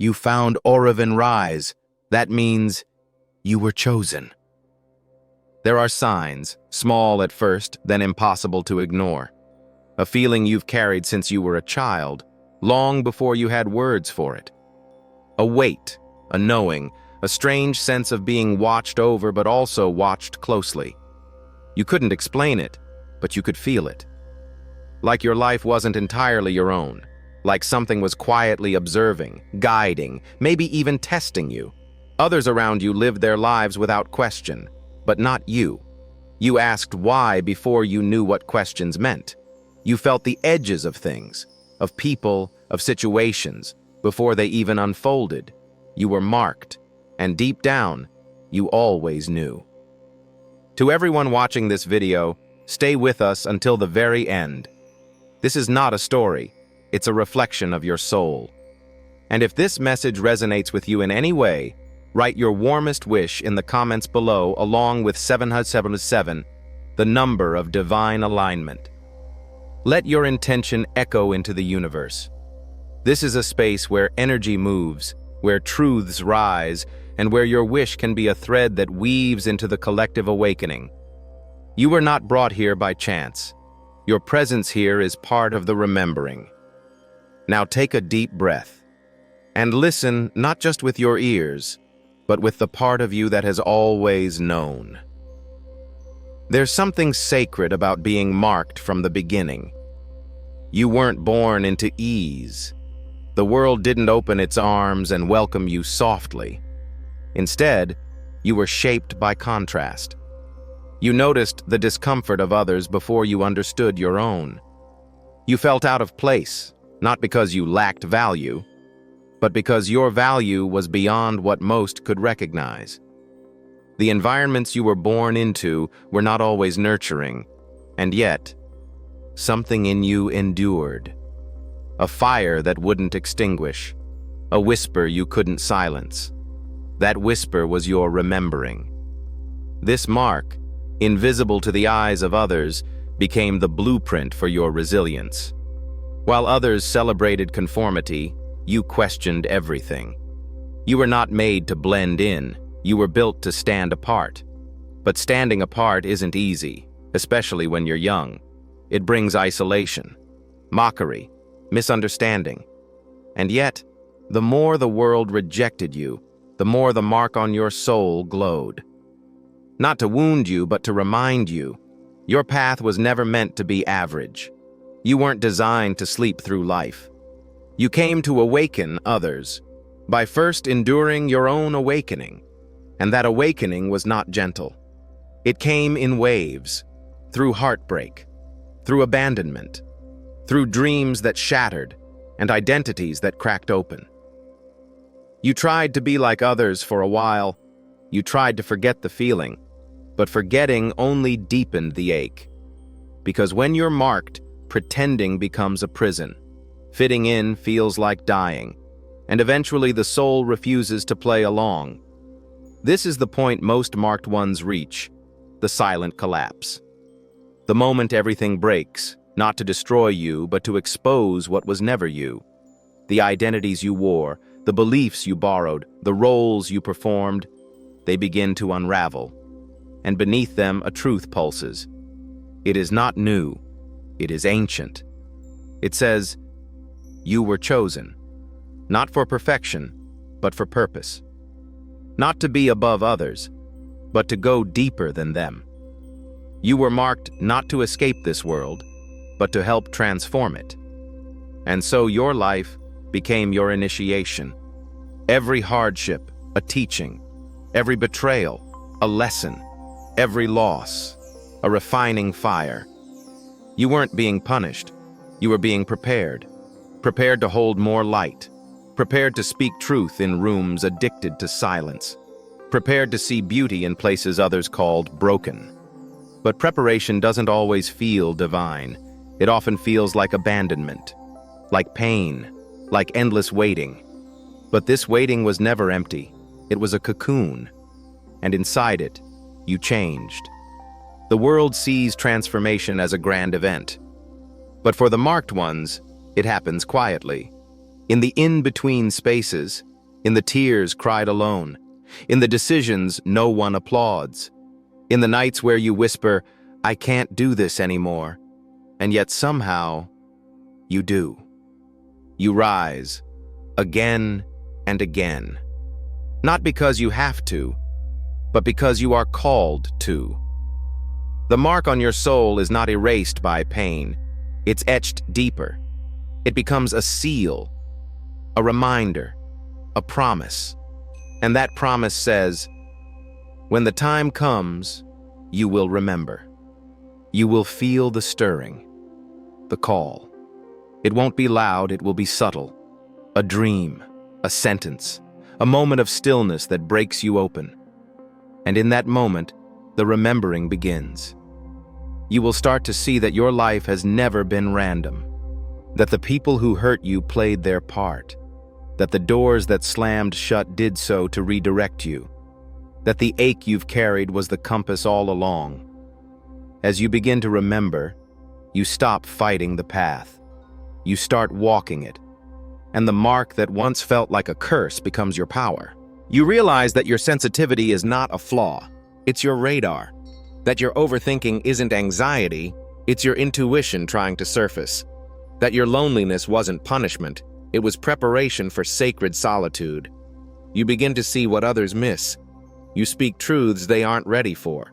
You found Orivyn rise. That means you were chosen. There are signs, small at first, then impossible to ignore. A feeling you've carried since you were a child, long before you had words for it. A weight, a knowing, a strange sense of being watched over but also watched closely. You couldn't explain it, but you could feel it. Like your life wasn't entirely your own. Like something was quietly observing, guiding, maybe even testing you. Others around you lived their lives without question, but not you. You asked why before you knew what questions meant. You felt the edges of things, of people, of situations, before they even unfolded. You were marked, and deep down, you always knew. To everyone watching this video, stay with us until the very end. This is not a story. It's a reflection of your soul. And if this message resonates with you in any way, write your warmest wish in the comments below along with 777, the number of divine alignment. Let your intention echo into the universe. This is a space where energy moves, where truths rise, and where your wish can be a thread that weaves into the collective awakening. You were not brought here by chance. Your presence here is part of the remembering. Now take a deep breath and listen not just with your ears, but with the part of you that has always known. There's something sacred about being marked from the beginning. You weren't born into ease. The world didn't open its arms and welcome you softly. Instead, you were shaped by contrast. You noticed the discomfort of others before you understood your own. You felt out of place, not because you lacked value, but because your value was beyond what most could recognize. The environments you were born into were not always nurturing, and yet, something in you endured. A fire that wouldn't extinguish, a whisper you couldn't silence. That whisper was your remembering. This mark, invisible to the eyes of others, became the blueprint for your resilience. While others celebrated conformity, you questioned everything. You were not made to blend in, you were built to stand apart. But standing apart isn't easy, especially when you're young. It brings isolation, mockery, misunderstanding. And yet, the more the world rejected you, the more the mark on your soul glowed. Not to wound you, but to remind you, your path was never meant to be average. You weren't designed to sleep through life. You came to awaken others by first enduring your own awakening. And that awakening was not gentle. It came in waves, through heartbreak, through abandonment, through dreams that shattered and identities that cracked open. You tried to be like others for a while. You tried to forget the feeling, but forgetting only deepened the ache. Because when you're marked, pretending becomes a prison. Fitting in feels like dying, and eventually the soul refuses to play along. This is the point most marked ones reach, the silent collapse. The moment everything breaks, not to destroy you, but to expose what was never you. The identities you wore, the beliefs you borrowed, the roles you performed, they begin to unravel. And beneath them a truth pulses. It is not new, it is ancient. It says, you were chosen, not for perfection, but for purpose. Not to be above others, but to go deeper than them. You were marked not to escape this world, but to help transform it. And so your life became your initiation. Every hardship, a teaching. Every betrayal, a lesson. Every loss, a refining fire. You weren't being punished. You were being prepared. Prepared to hold more light. Prepared to speak truth in rooms addicted to silence. Prepared to see beauty in places others called broken. But preparation doesn't always feel divine. It often feels like abandonment, like pain, like endless waiting. But this waiting was never empty. It was a cocoon. And inside it, you changed. The world sees transformation as a grand event. But for the marked ones, it happens quietly. In the in-between spaces, in the tears cried alone, in the decisions no one applauds, in the nights where you whisper, "I can't do this anymore," and yet somehow you do. You rise, again and again, not because you have to, but because you are called to. The mark on your soul is not erased by pain. It's etched deeper. It becomes a seal, a reminder, a promise. And that promise says, when the time comes, you will remember. You will feel the stirring, the call. It won't be loud, it will be subtle. A dream, a sentence, a moment of stillness that breaks you open. And in that moment, the remembering begins. You will start to see that your life has never been random, that the people who hurt you played their part, that the doors that slammed shut did so to redirect you, that the ache you've carried was the compass all along. As you begin to remember, you stop fighting the path. You start walking it, and the mark that once felt like a curse becomes your power. You realize that your sensitivity is not a flaw, it's your radar. That your overthinking isn't anxiety, it's your intuition trying to surface. That your loneliness wasn't punishment, it was preparation for sacred solitude. You begin to see what others miss. You speak truths they aren't ready for.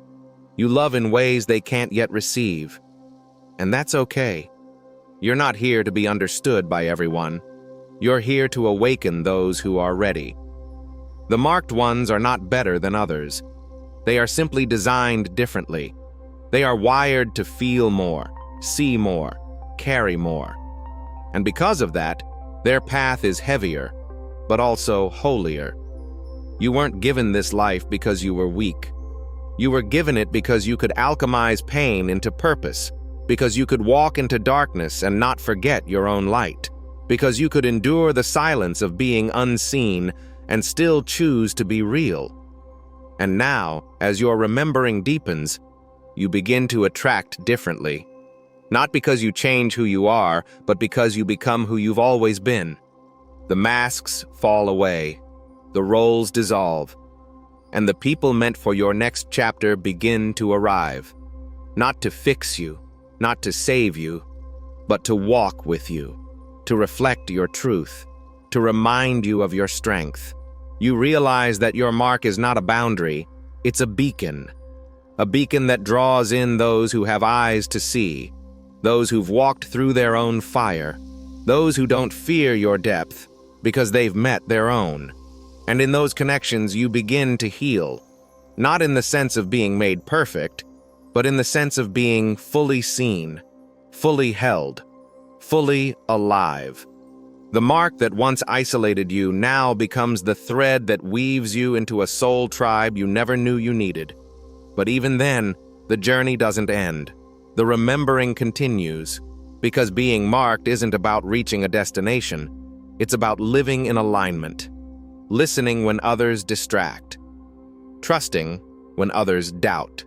You love in ways they can't yet receive. And that's okay. You're not here to be understood by everyone. You're here to awaken those who are ready. The marked ones are not better than others. They are simply designed differently. They are wired to feel more, see more, carry more. And because of that, their path is heavier, but also holier. You weren't given this life because you were weak. You were given it because you could alchemize pain into purpose, because you could walk into darkness and not forget your own light, because you could endure the silence of being unseen and still choose to be real. And now, as your remembering deepens, you begin to attract differently. Not because you change who you are, but because you become who you've always been. The masks fall away, the roles dissolve, and the people meant for your next chapter begin to arrive. Not to fix you, not to save you, but to walk with you, to reflect your truth, to remind you of your strength. You realize that your mark is not a boundary, it's a beacon that draws in those who have eyes to see, those who've walked through their own fire, those who don't fear your depth because they've met their own. And in those connections you begin to heal, not in the sense of being made perfect, but in the sense of being fully seen, fully held, fully alive. The mark that once isolated you now becomes the thread that weaves you into a soul tribe you never knew you needed. But even then, the journey doesn't end. The remembering continues, because being marked isn't about reaching a destination. It's about living in alignment, listening when others distract, trusting when others doubt,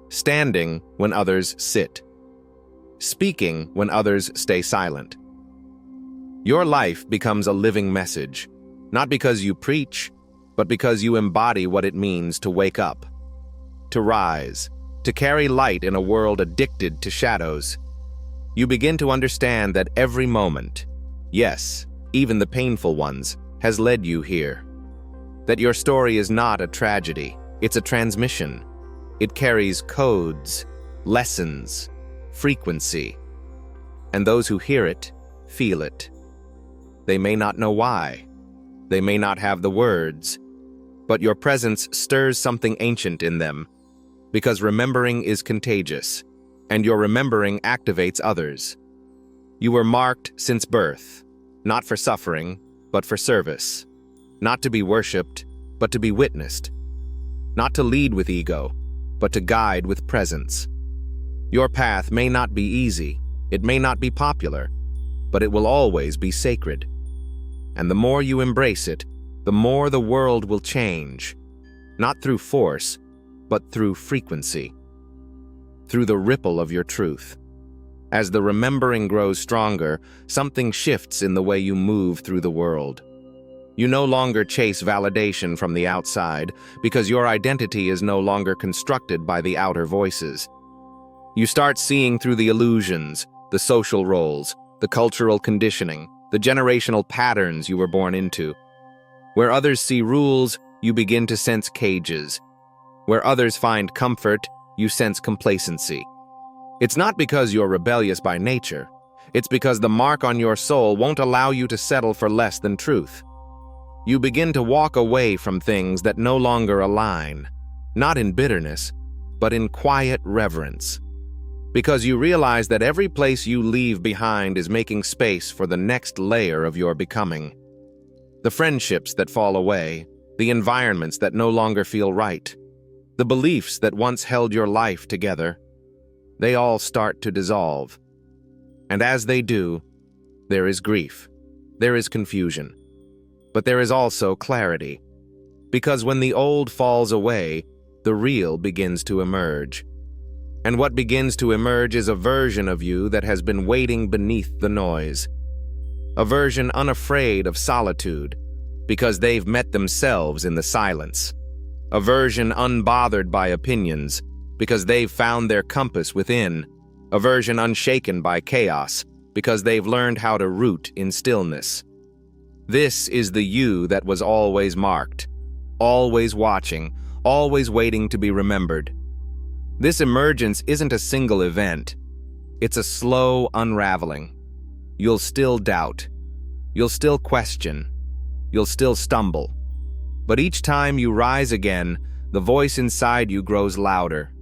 standing when others sit, speaking when others stay silent. Your life becomes a living message, not because you preach, but because you embody what it means to wake up, to rise, to carry light in a world addicted to shadows. You begin to understand that every moment, yes, even the painful ones, has led you here. That your story is not a tragedy, it's a transmission. It carries codes, lessons, frequency. And those who hear it, feel it. They may not know why. They may not have the words, but your presence stirs something ancient in them, because remembering is contagious, and your remembering activates others. You were marked since birth, not for suffering, but for service. Not to be worshipped, but to be witnessed. Not to lead with ego, but to guide with presence. Your path may not be easy, it may not be popular, but it will always be sacred. And the more you embrace it, the more the world will change, not through force, but through frequency, through the ripple of your truth. As the remembering grows stronger, something shifts in the way you move through the world. You no longer chase validation from the outside because your identity is no longer constructed by the outer voices. You start seeing through the illusions, the social roles, the cultural conditioning, the generational patterns you were born into. Where others see rules, you begin to sense cages. Where others find comfort, you sense complacency. It's not because you're rebellious by nature. It's because the mark on your soul won't allow you to settle for less than truth. You begin to walk away from things that no longer align, not in bitterness, but in quiet reverence. Because you realize that every place you leave behind is making space for the next layer of your becoming. The friendships that fall away, the environments that no longer feel right, the beliefs that once held your life together, they all start to dissolve. And as they do, there is grief, there is confusion, but there is also clarity. Because when the old falls away, the real begins to emerge. And what begins to emerge is a version of you that has been waiting beneath the noise. A version unafraid of solitude, because they've met themselves in the silence. A version unbothered by opinions, because they've found their compass within. A version unshaken by chaos, because they've learned how to root in stillness. This is the you that was always marked, always watching, always waiting to be remembered. This emergence isn't a single event. It's a slow unraveling. You'll still doubt. You'll still question. You'll still stumble. But each time you rise again, the voice inside you grows louder.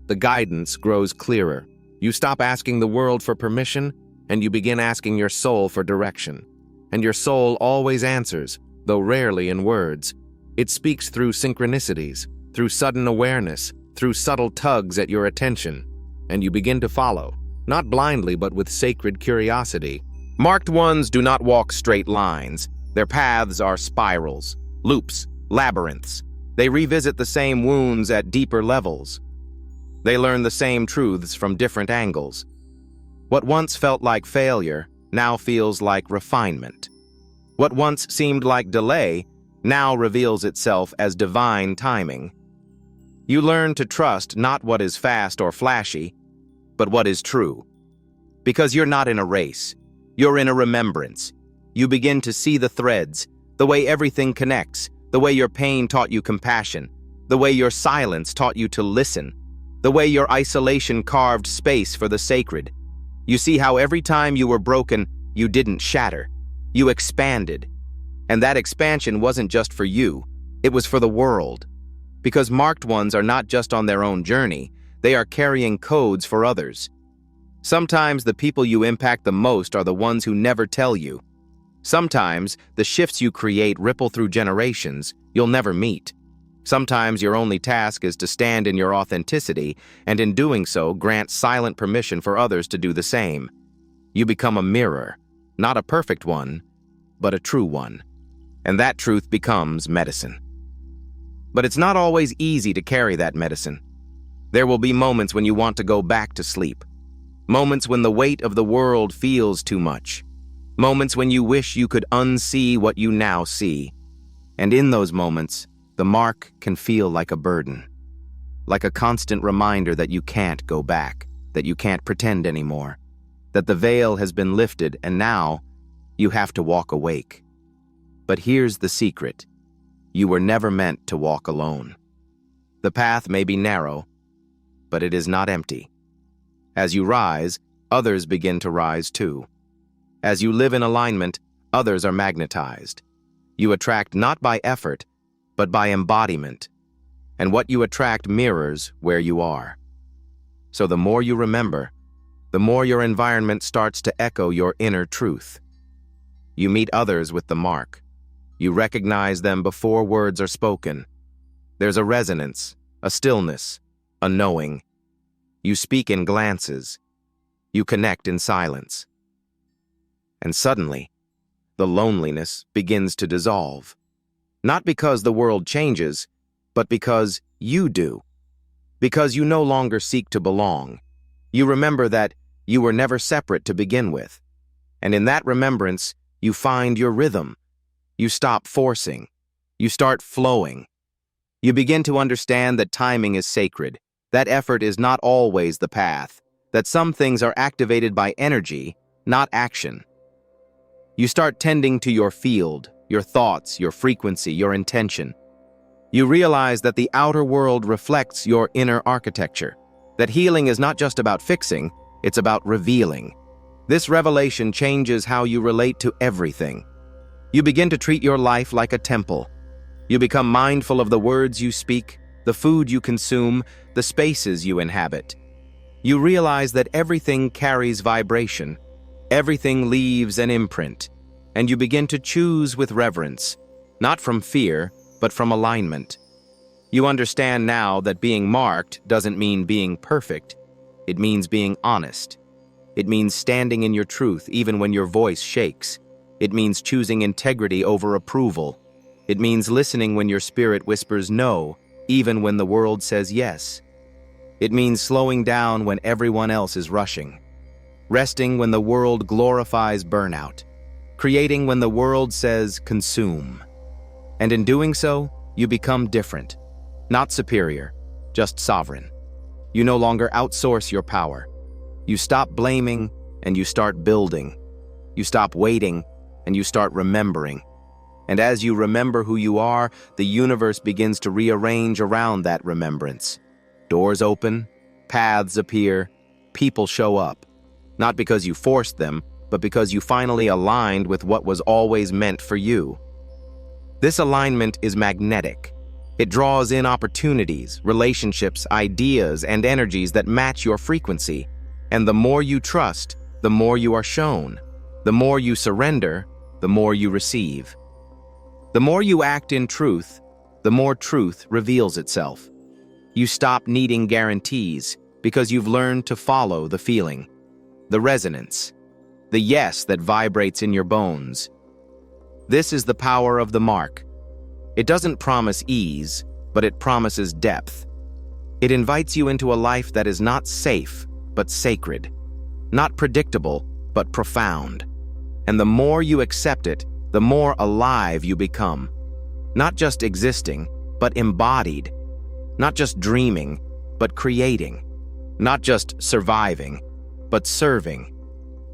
The guidance grows clearer. You stop asking the world for permission, and you begin asking your soul for direction. And your soul always answers, though rarely in words. It speaks through synchronicities, through sudden awareness, through subtle tugs at your attention, and you begin to follow, not blindly but with sacred curiosity. Marked ones do not walk straight lines. Their paths are spirals, loops, labyrinths. They revisit the same wounds at deeper levels. They learn the same truths from different angles. What once felt like failure now feels like refinement. What once seemed like delay now reveals itself as divine timing. You learn to trust not what is fast or flashy, but what is true. Because you're not in a race, you're in a remembrance. You begin to see the threads, the way everything connects, the way your pain taught you compassion, the way your silence taught you to listen, the way your isolation carved space for the sacred. You see how every time you were broken, you didn't shatter, you expanded. And that expansion wasn't just for you, it was for the world. Because marked ones are not just on their own journey, they are carrying codes for others. Sometimes the people you impact the most are the ones who never tell you. Sometimes the shifts you create ripple through generations you'll never meet. Sometimes your only task is to stand in your authenticity, and in doing so, grant silent permission for others to do the same. You become a mirror, not a perfect one, but a true one. And that truth becomes medicine. But it's not always easy to carry that medicine. There will be moments when you want to go back to sleep. Moments when the weight of the world feels too much. Moments when you wish you could unsee what you now see. And in those moments, the mark can feel like a burden. Like a constant reminder that you can't go back, that you can't pretend anymore, that the veil has been lifted and now you have to walk awake. But here's the secret. You were never meant to walk alone. The path may be narrow, but it is not empty. As you rise, others begin to rise too. As you live in alignment, others are magnetized. You attract not by effort, but by embodiment. And what you attract mirrors where you are. So the more you remember, the more your environment starts to echo your inner truth. You meet others with the mark. You recognize them before words are spoken. There's a resonance, a stillness, a knowing. You speak in glances. You connect in silence. And suddenly, the loneliness begins to dissolve. Not because the world changes, but because you do. Because you no longer seek to belong. You remember that you were never separate to begin with. And in that remembrance, you find your rhythm. You stop forcing. You start flowing. You begin to understand that timing is sacred, that effort is not always the path, that some things are activated by energy, not action. You start tending to your field, your thoughts, your frequency, your intention. You realize that the outer world reflects your inner architecture, that healing is not just about fixing, it's about revealing. This revelation changes how you relate to everything. You begin to treat your life like a temple. You become mindful of the words you speak, the food you consume, the spaces you inhabit. You realize that everything carries vibration, everything leaves an imprint, and you begin to choose with reverence, not from fear, but from alignment. You understand now that being marked doesn't mean being perfect. It means being honest. It means standing in your truth even when your voice shakes. It means choosing integrity over approval. It means listening when your spirit whispers no, even when the world says yes. It means slowing down when everyone else is rushing. Resting when the world glorifies burnout. Creating when the world says consume. And in doing so, you become different. Not superior, just sovereign. You no longer outsource your power. You stop blaming and you start building. You stop waiting and you start remembering. And as you remember who you are, the universe begins to rearrange around that remembrance. Doors open, paths appear, people show up. Not because you forced them, but because you finally aligned with what was always meant for you. This alignment is magnetic. It draws in opportunities, relationships, ideas, and energies that match your frequency. And the more you trust, the more you are shown. The more you surrender, the more you receive. The more you act in truth, the more truth reveals itself. You stop needing guarantees because you've learned to follow the feeling, the resonance, the yes that vibrates in your bones. This is the power of the mark. It doesn't promise ease, but it promises depth. It invites you into a life that is not safe, but sacred. Not predictable, but profound. And the more you accept it, the more alive you become. Not just existing, but embodied. Not just dreaming, but creating. Not just surviving, but serving.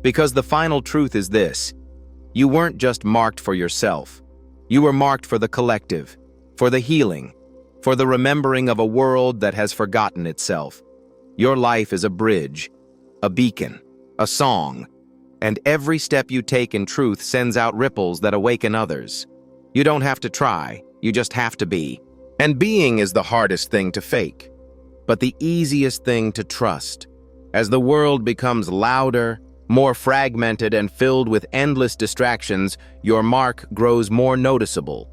Because the final truth is this: you weren't just marked for yourself. You were marked for the collective, for the healing, for the remembering of a world that has forgotten itself. Your life is a bridge, a beacon, a song, and every step you take in truth sends out ripples that awaken others. You don't have to try, you just have to be. And being is the hardest thing to fake, but the easiest thing to trust. As the world becomes louder, more fragmented, and filled with endless distractions, your mark grows more noticeable,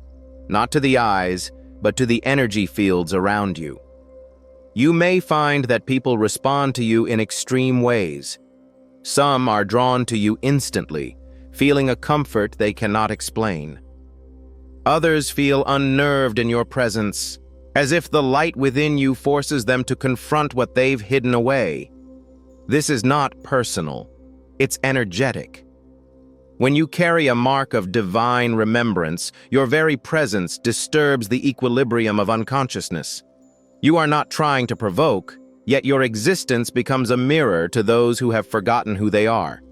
not to the eyes, but to the energy fields around you. You may find that people respond to you in extreme ways. Some are drawn to you instantly, feeling a comfort they cannot explain. Others feel unnerved in your presence, as if the light within you forces them to confront what they've hidden away. This is not personal. It's energetic. When you carry a mark of divine remembrance, your very presence disturbs the equilibrium of unconsciousness. You are not trying to provoke, yet your existence becomes a mirror to those who have forgotten who they are.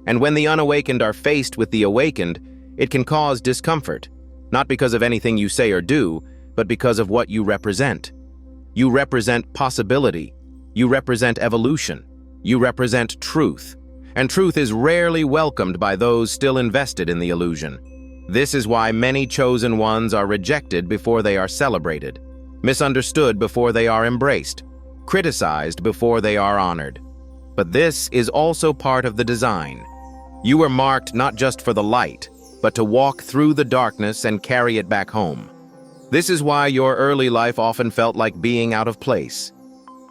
And when the unawakened are faced with the awakened, it can cause discomfort, not because of anything you say or do, but because of what you represent. You represent possibility. You represent evolution. You represent truth. And truth is rarely welcomed by those still invested in the illusion. This is why many chosen ones are rejected before they are celebrated, misunderstood before they are embraced, criticized before they are honored. But this is also part of the design. You were marked not just for the light, but to walk through the darkness and carry it back home. This is why your early life often felt like being out of place.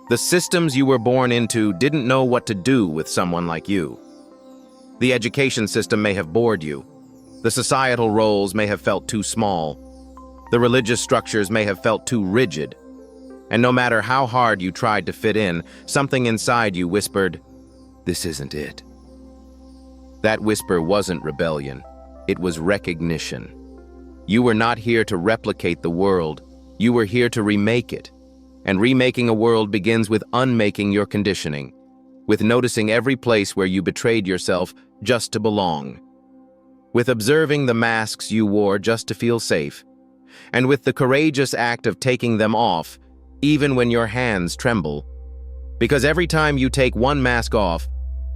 The systems you were born into didn't know what to do with someone like you. The education system may have bored you. The societal roles may have felt too small. The religious structures may have felt too rigid. And no matter how hard you tried to fit in, something inside you whispered, "This isn't it." That whisper wasn't rebellion. It was recognition. You were not here to replicate the world. You were here to remake it. And remaking a world begins with unmaking your conditioning, with noticing every place where you betrayed yourself just to belong, with observing the masks you wore just to feel safe, and with the courageous act of taking them off, even when your hands tremble. Because every time you take one mask off,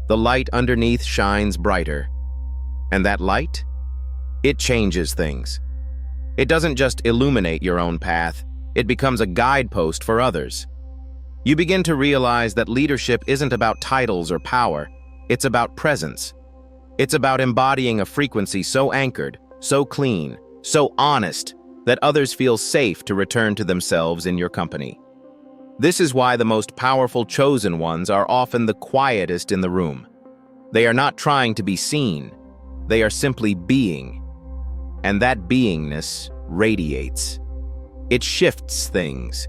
the light underneath shines brighter. And that light? It changes things. It doesn't just illuminate your own path, it becomes a guidepost for others. You begin to realize that leadership isn't about titles or power, it's about presence. It's about embodying a frequency so anchored, so clean, so honest, that others feel safe to return to themselves in your company. This is why the most powerful chosen ones are often the quietest in the room. They are not trying to be seen, they are simply being. And that beingness radiates. It shifts things.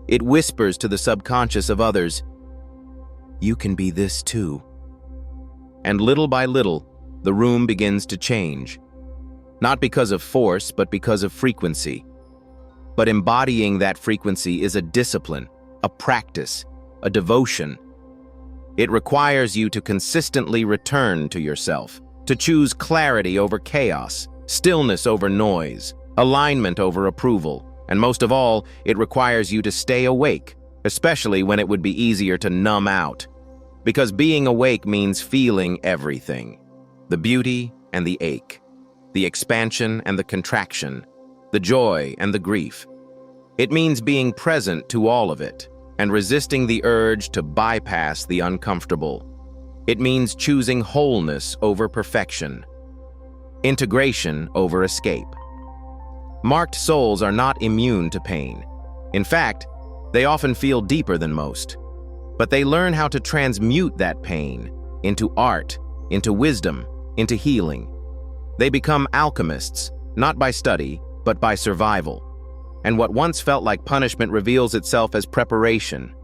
It whispers to the subconscious of others, "You can be this too." And little by little, the room begins to change. Not because of force, but because of frequency. But embodying that frequency is a discipline, a practice, a devotion. It requires you to consistently return to yourself, to choose clarity over chaos, stillness over noise, alignment over approval, and most of all, it requires you to stay awake, especially when it would be easier to numb out. Because being awake means feeling everything. The beauty and the ache, the expansion and the contraction, the joy and the grief. It means being present to all of it and resisting the urge to bypass the uncomfortable. It means choosing wholeness over perfection, integration over escape. Marked souls are not immune to pain. In fact, they often feel deeper than most. But they learn how to transmute that pain into art, into wisdom, into healing. They become alchemists, not by study, but by survival. And what once felt like punishment reveals itself as preparation.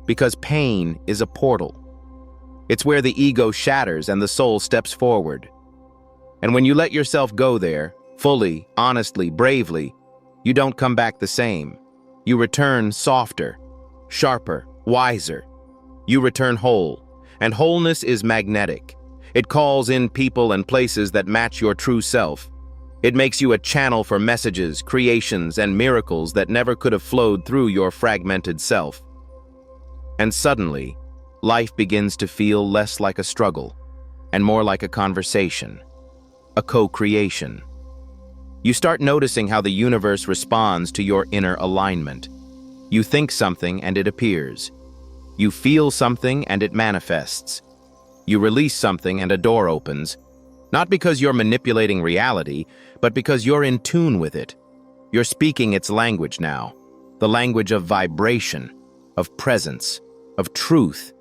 Because pain is a portal. It's where the ego shatters and the soul steps forward. And when you let yourself go there, fully, honestly, bravely, you don't come back the same. You return softer, sharper, wiser. You return whole, and wholeness is magnetic. It calls in people and places that match your true self. It makes you a channel for messages, creations, and miracles that never could have flowed through your fragmented self. And suddenly, life begins to feel less like a struggle, and more like a conversation, a co-creation. You start noticing how the universe responds to your inner alignment. You think something and it appears. You feel something and it manifests. You release something and a door opens, not because you're manipulating reality, but because you're in tune with it. You're speaking its language now, the language of vibration, of presence, of truth.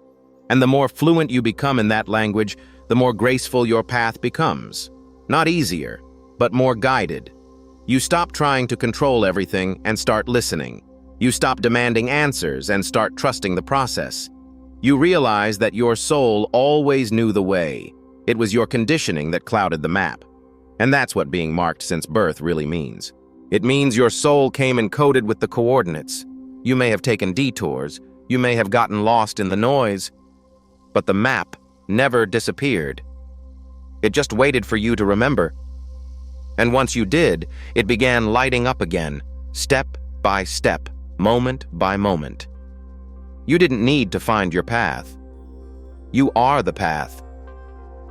And the more fluent you become in that language, the more graceful your path becomes. Not easier, but more guided. You stop trying to control everything and start listening. You stop demanding answers and start trusting the process. You realize that your soul always knew the way. It was your conditioning that clouded the map. And that's what being marked since birth really means. It means your soul came encoded with the coordinates. You may have taken detours, you may have gotten lost in the noise, but the map never disappeared. It just waited for you to remember. And once you did, it began lighting up again, step by step, moment by moment. You didn't need to find your path. You are the path.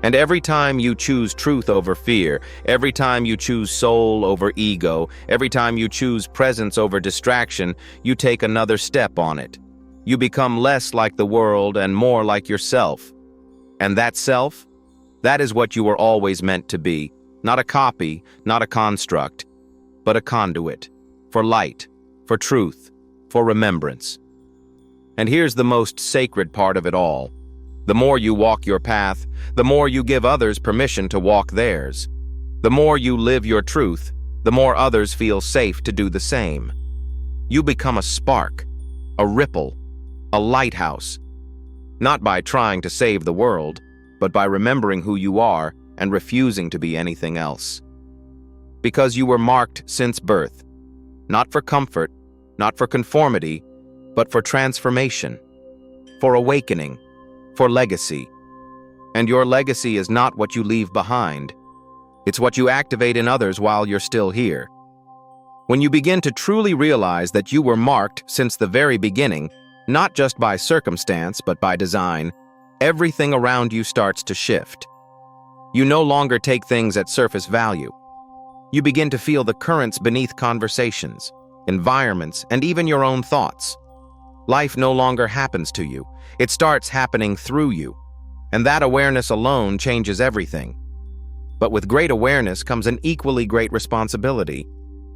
And every time you choose truth over fear, every time you choose soul over ego, every time you choose presence over distraction, you take another step on it. You become less like the world and more like yourself. And that self, that is what you were always meant to be. Not a copy, not a construct, but a conduit for light, for truth, for remembrance. And here's the most sacred part of it all. The more you walk your path, the more you give others permission to walk theirs. The more you live your truth, the more others feel safe to do the same. You become a spark, a ripple, a lighthouse. Not by trying to save the world, but by remembering who you are and refusing to be anything else. Because you were marked since birth, not for comfort, not for conformity, but for transformation, for awakening, for legacy. And your legacy is not what you leave behind. It's what you activate in others while you're still here. When you begin to truly realize that you were marked since the very beginning, not just by circumstance, but by design, everything around you starts to shift. You no longer take things at surface value. You begin to feel the currents beneath conversations, environments, and even your own thoughts. Life no longer happens to you. It starts happening through you. And that awareness alone changes everything. But with great awareness comes an equally great responsibility.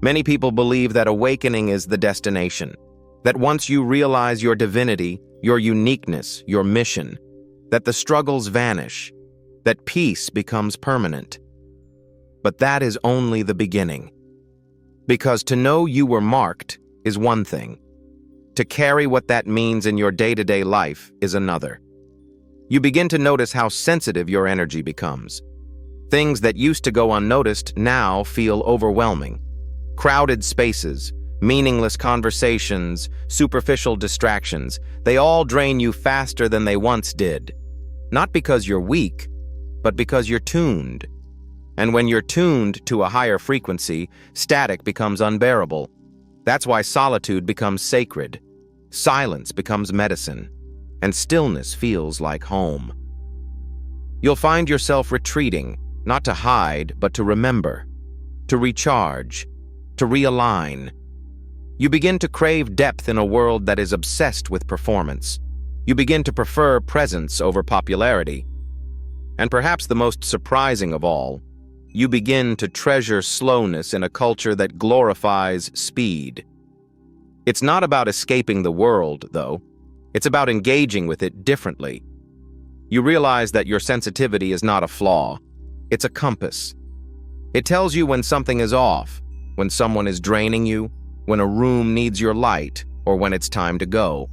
Many people believe that awakening is the destination, that once you realize your divinity, your uniqueness, your mission, that the struggles vanish, that peace becomes permanent. But that is only the beginning. Because to know you were marked is one thing. To carry what that means in your day-to-day life is another. You begin to notice how sensitive your energy becomes. Things that used to go unnoticed now feel overwhelming. Crowded spaces, meaningless conversations, superficial distractions, they all drain you faster than they once did. Not because you're weak, but because you're tuned. And when you're tuned to a higher frequency, static becomes unbearable. That's why solitude becomes sacred, silence becomes medicine, and stillness feels like home. You'll find yourself retreating, not to hide, but to remember, to recharge, to realign. You begin to crave depth in a world that is obsessed with performance. You begin to prefer presence over popularity. And perhaps the most surprising of all, you begin to treasure slowness in a culture that glorifies speed. It's not about escaping the world, though. It's about engaging with it differently. You realize that your sensitivity is not a flaw. It's a compass. It tells you when something is off, when someone is draining you, when a room needs your light, or when it's time to go.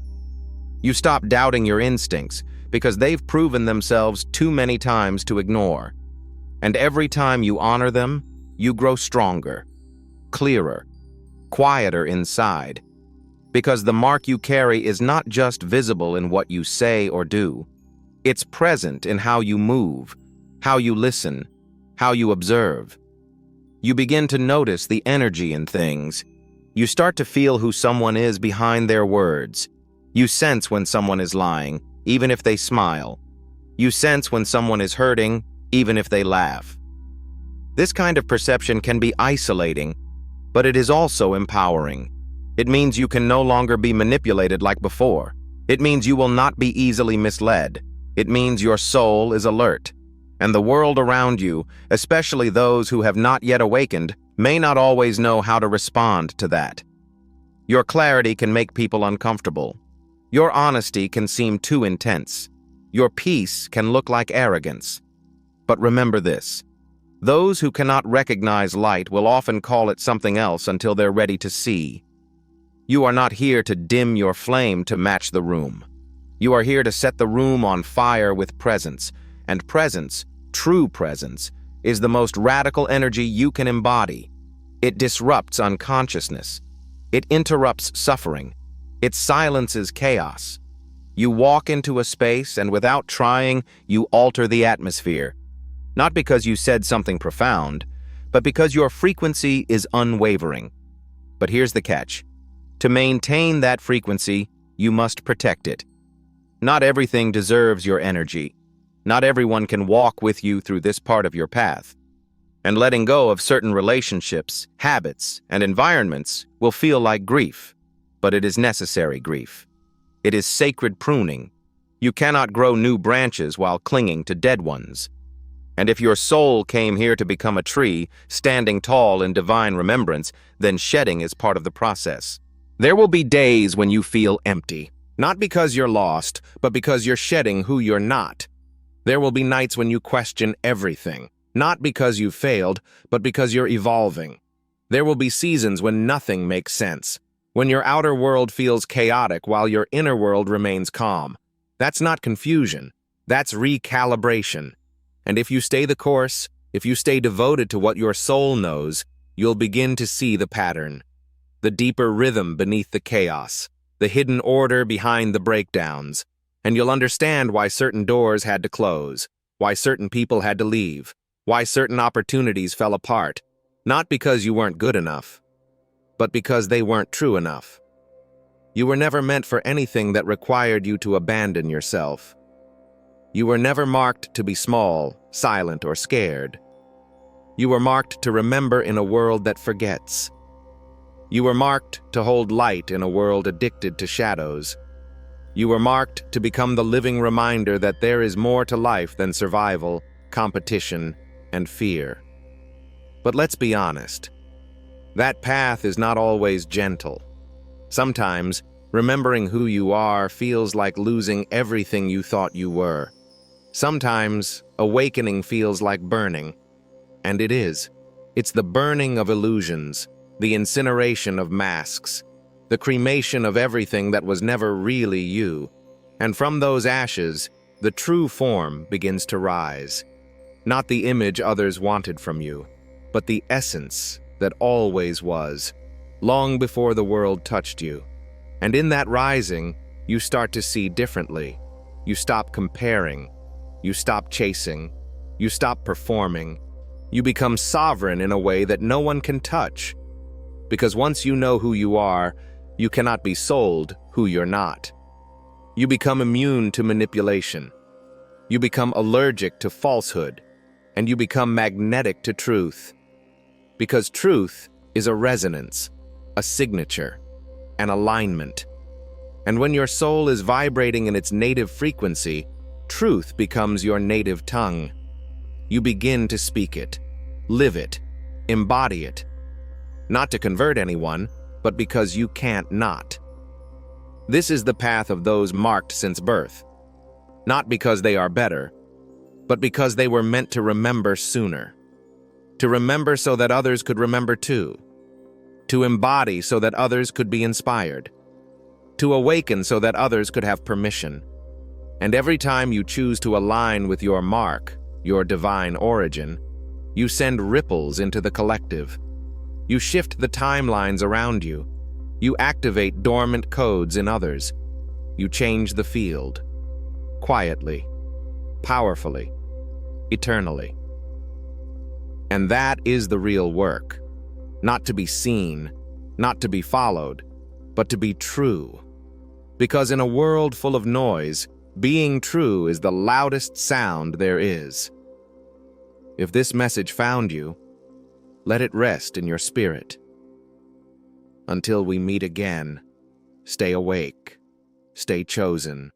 You stop doubting your instincts because they've proven themselves too many times to ignore. And every time you honor them, you grow stronger, clearer, quieter inside. Because the mark you carry is not just visible in what you say or do. It's present in how you move, how you listen, how you observe. You begin to notice the energy in things. You start to feel who someone is behind their words. You sense when someone is lying, even if they smile. You sense when someone is hurting, even if they laugh. This kind of perception can be isolating, but it is also empowering. It means you can no longer be manipulated like before. It means you will not be easily misled. It means your soul is alert. And the world around you, especially those who have not yet awakened, may not always know how to respond to that. Your clarity can make people uncomfortable. Your honesty can seem too intense. Your peace can look like arrogance. But remember this. Those who cannot recognize light will often call it something else until they're ready to see. You are not here to dim your flame to match the room. You are here to set the room on fire with presence, and presence, true presence, is the most radical energy you can embody. It disrupts unconsciousness. It interrupts suffering. It silences chaos. You walk into a space and without trying, you alter the atmosphere. Not because you said something profound, but because your frequency is unwavering. But here's the catch. To maintain that frequency, you must protect it. Not everything deserves your energy. Not everyone can walk with you through this part of your path. And letting go of certain relationships, habits, and environments will feel like grief, but it is necessary grief. It is sacred pruning. You cannot grow new branches while clinging to dead ones. And if your soul came here to become a tree, standing tall in divine remembrance, then shedding is part of the process. There will be days when you feel empty, not because you're lost, but because you're shedding who you're not. There will be nights when you question everything, not because you failed, but because you're evolving. There will be seasons when nothing makes sense, when your outer world feels chaotic while your inner world remains calm. That's not confusion, that's recalibration. And if you stay the course, if you stay devoted to what your soul knows, you'll begin to see the pattern, the deeper rhythm beneath the chaos, the hidden order behind the breakdowns, and you'll understand why certain doors had to close, why certain people had to leave, why certain opportunities fell apart, not because you weren't good enough, but because they weren't true enough. You were never meant for anything that required you to abandon yourself. You were never marked to be small, silent, or scared. You were marked to remember in a world that forgets. You were marked to hold light in a world addicted to shadows. You were marked to become the living reminder that there is more to life than survival, competition, and fear. But let's be honest. That path is not always gentle. Sometimes, remembering who you are feels like losing everything you thought you were. Sometimes, awakening feels like burning. And it is. It's the burning of illusions, the incineration of masks, the cremation of everything that was never really you. And from those ashes, the true form begins to rise. Not the image others wanted from you, but the essence that always was, long before the world touched you. And in that rising, you start to see differently. You stop comparing. You stop chasing. You stop performing. You become sovereign in a way that no one can touch. Because once you know who you are, you cannot be sold who you're not. You become immune to manipulation. You become allergic to falsehood. And you become magnetic to truth. Because truth is a resonance, a signature, an alignment. And when your soul is vibrating in its native frequency, truth becomes your native tongue. You begin to speak it, live it, embody it. Not to convert anyone, but because you can't not. This is the path of those marked since birth. Not because they are better, but because they were meant to remember sooner. To remember so that others could remember too. To embody so that others could be inspired. To awaken so that others could have permission. And every time you choose to align with your mark, your divine origin, you send ripples into the collective. You shift the timelines around you. You activate dormant codes in others. You change the field. Quietly, powerfully, eternally. And that is the real work. Not to be seen, not to be followed, but to be true. Because in a world full of noise, being true is the loudest sound there is. If this message found you, let it rest in your spirit. Until we meet again, stay awake, stay chosen,